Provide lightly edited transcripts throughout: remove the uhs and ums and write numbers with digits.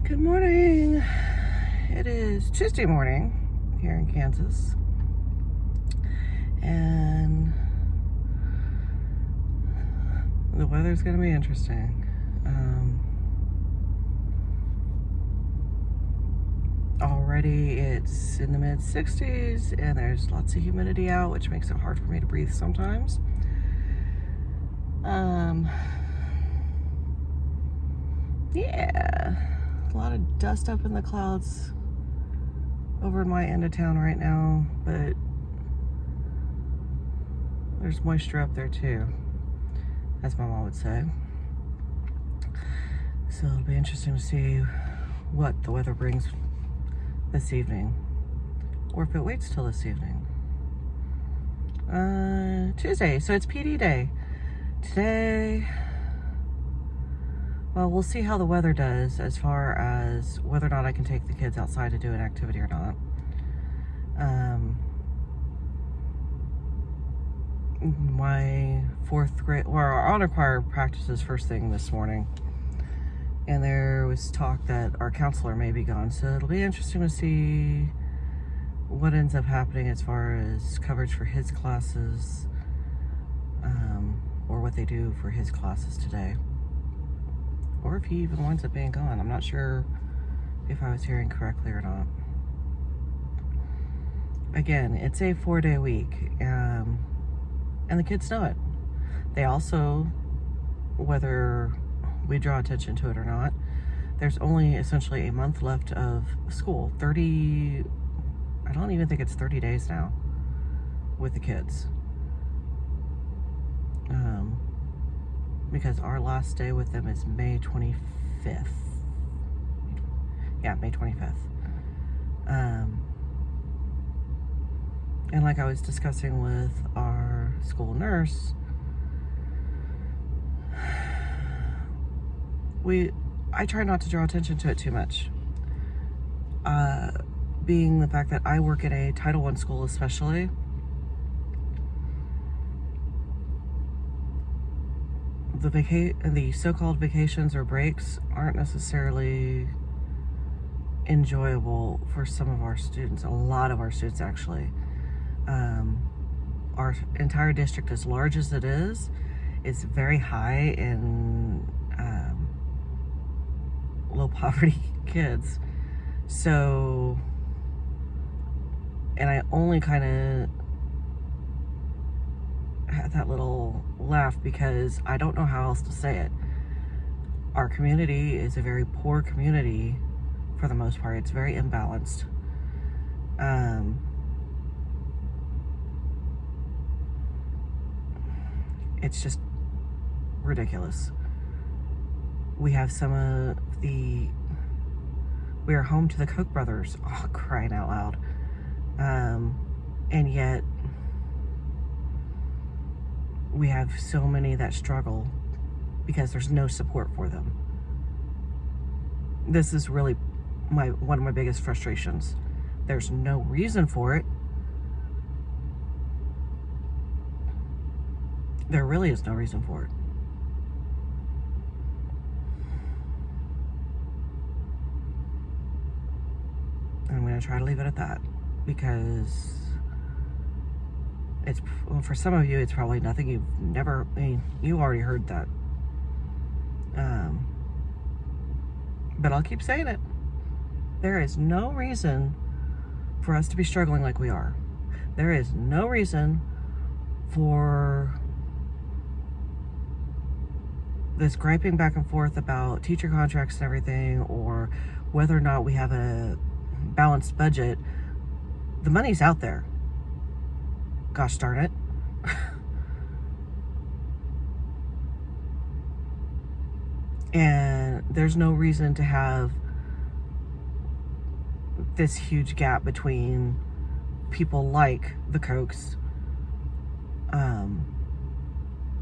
Good morning. It is Tuesday morning here in Kansas, and the weather's going to be interesting. Already it's in the mid 60s, and there's lots of humidity out, which makes it hard for me to breathe sometimes. Yeah, a lot of dust up in the clouds over in my end of town right now, but there's moisture up there too, as my mom would say. So it'll be interesting to see what the weather brings this evening, or if it waits till this evening. Tuesday, so it's PD day today. Well, we'll see how the weather does as far as whether or not I can take the kids outside to do an activity or not. My fourth grade, well, our honor choir practices first thing this morning, and there was talk that our counselor may be gone, so it'll be interesting to see what ends up happening as far as coverage for his classes, or what they do for his classes today, or if he even winds up being gone. I'm not sure if I was hearing correctly or not. Again, it's a 4-day week, and the kids know it. They also, whether we draw attention to it or not, there's only essentially a month left of school. I don't even think it's 30 days now with the kids. Because our last day with them is May 25th. Yeah, May 25th. And like I was discussing with our school nurse, I try not to draw attention to it too much. Being the fact that I work at a Title I school especially, the so-called vacations or breaks aren't necessarily enjoyable for some of our students, a lot of our students actually. Our entire district, as large as it is very high in low poverty kids. So, and I only kind of had that little laugh because I don't know how else to say it. Our community is a very poor community for the most part. It's very imbalanced. It's just ridiculous. We have we are home to the Koch brothers. Oh, crying out loud. And yet we have so many that struggle because there's no support for them. This is really one of my biggest frustrations. There's no reason for it. There really is no reason for it. I'm going to try to leave it at that, because for some of you, it's probably nothing you've never, you already heard that. But I'll keep saying it. There is no reason for us to be struggling like we are. There is no reason for this griping back and forth about teacher contracts and everything, or whether or not we have a balanced budget. The money's out there. Gosh darn it. And there's no reason to have this huge gap between people like the Kochs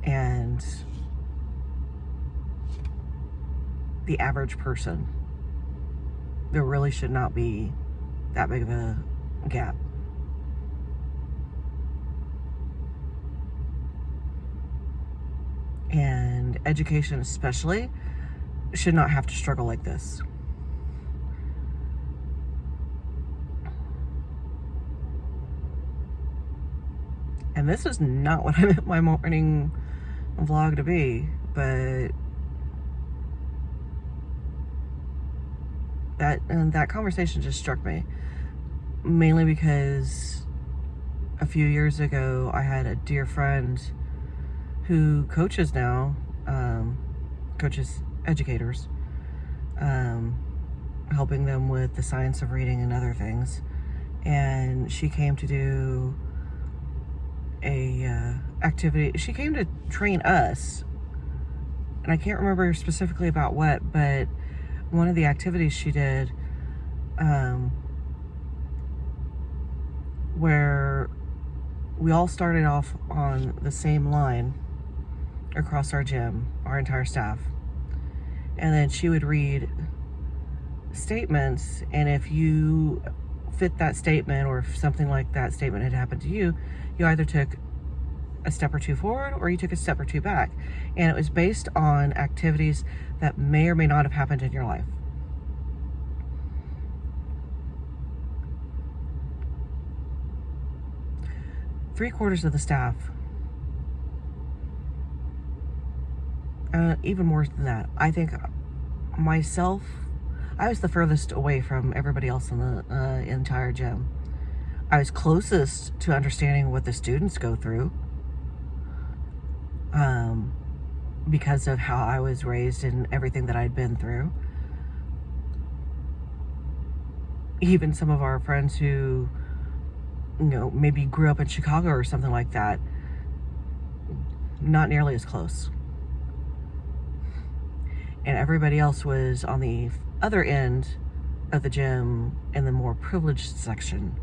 and the average person. There really should not be that big of a gap. And education especially should not have to struggle like this. And this is not what I meant my morning vlog to be, but that conversation just struck me. Mainly because a few years ago, I had a dear friend who coaches now, coaches educators, helping them with the science of reading and other things. And she came to do a activity. She came to train us, and I can't remember specifically about what, but one of the activities she did, where we all started off on the same line across our gym, our entire staff, and then she would read statements, and if you fit that statement, or if something like that statement had happened to you, you either took a step or two forward or you took a step or two back. And it was based on activities that may or may not have happened in your life. Three-quarters of the staff, even more than that, I think myself, I was the furthest away from everybody else in the entire gym. I was closest to understanding what the students go through, because of how I was raised and everything that I'd been through. Even some of our friends who, maybe grew up in Chicago or something like that, not nearly as close. And everybody else was on the other end of the gym in the more privileged section.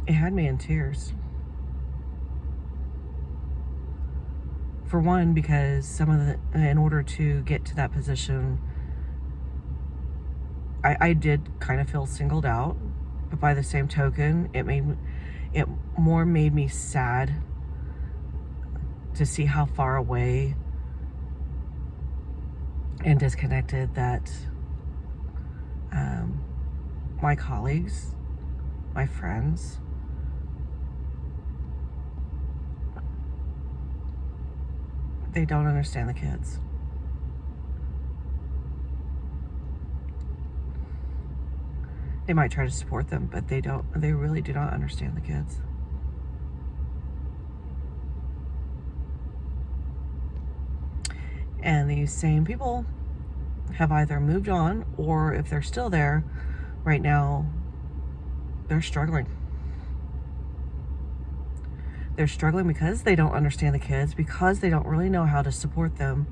It had me in tears. For one, because in order to get to that position, I did kind of feel singled out, but by the same token, it more made me sad to see how far away and disconnected that my colleagues, my friends, they don't understand the kids. They might try to support them, but they really do not understand the kids. And these same people have either moved on, or if they're still there right now, they're struggling. They're struggling because they don't understand the kids, because they don't really know how to support them.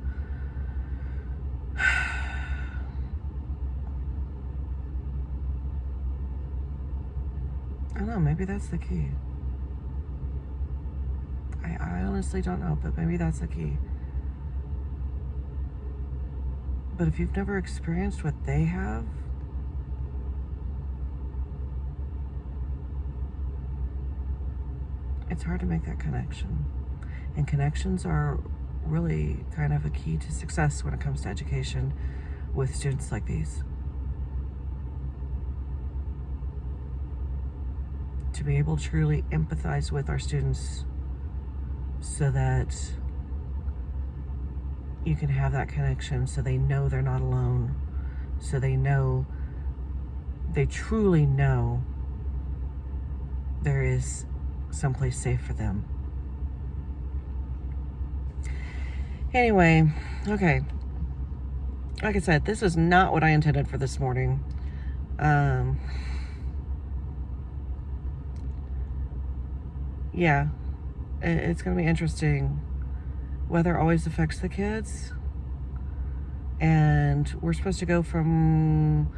I don't know, maybe that's the key. I honestly don't know, but maybe that's the key. But if you've never experienced what they have, it's hard to make that connection. And connections are really kind of a key to success when it comes to education with students like these. To be able to truly empathize with our students so that you can have that connection, so they know they're not alone, so they truly know there is someplace safe for them. Anyway, okay. Like I said, this is not what I intended for this morning. Yeah, it's going to be interesting. Weather always affects the kids. And we're supposed to go from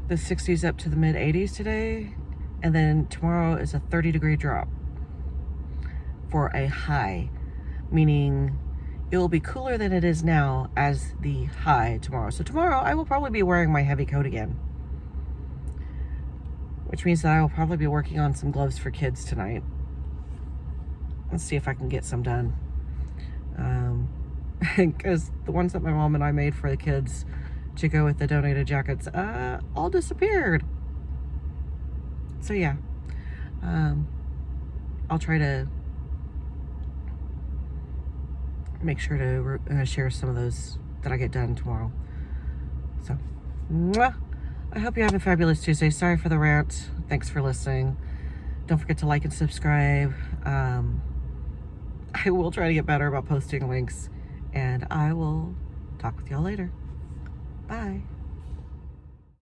the 60s up to the mid 80s today. And then tomorrow is a 30-degree drop for a high, meaning it will be cooler than it is now as the high tomorrow. So tomorrow I will probably be wearing my heavy coat again, which means that I will probably be working on some gloves for kids tonight. Let's see if I can get some done. because the ones that my mom and I made for the kids to go with the donated jackets all disappeared. So yeah, I'll try to make sure to share some of those that I get done tomorrow. So, mwah. I hope you have a fabulous Tuesday. Sorry for the rant. Thanks for listening. Don't forget to like and subscribe. I will try to get better about posting links, and I will talk with y'all later. Bye.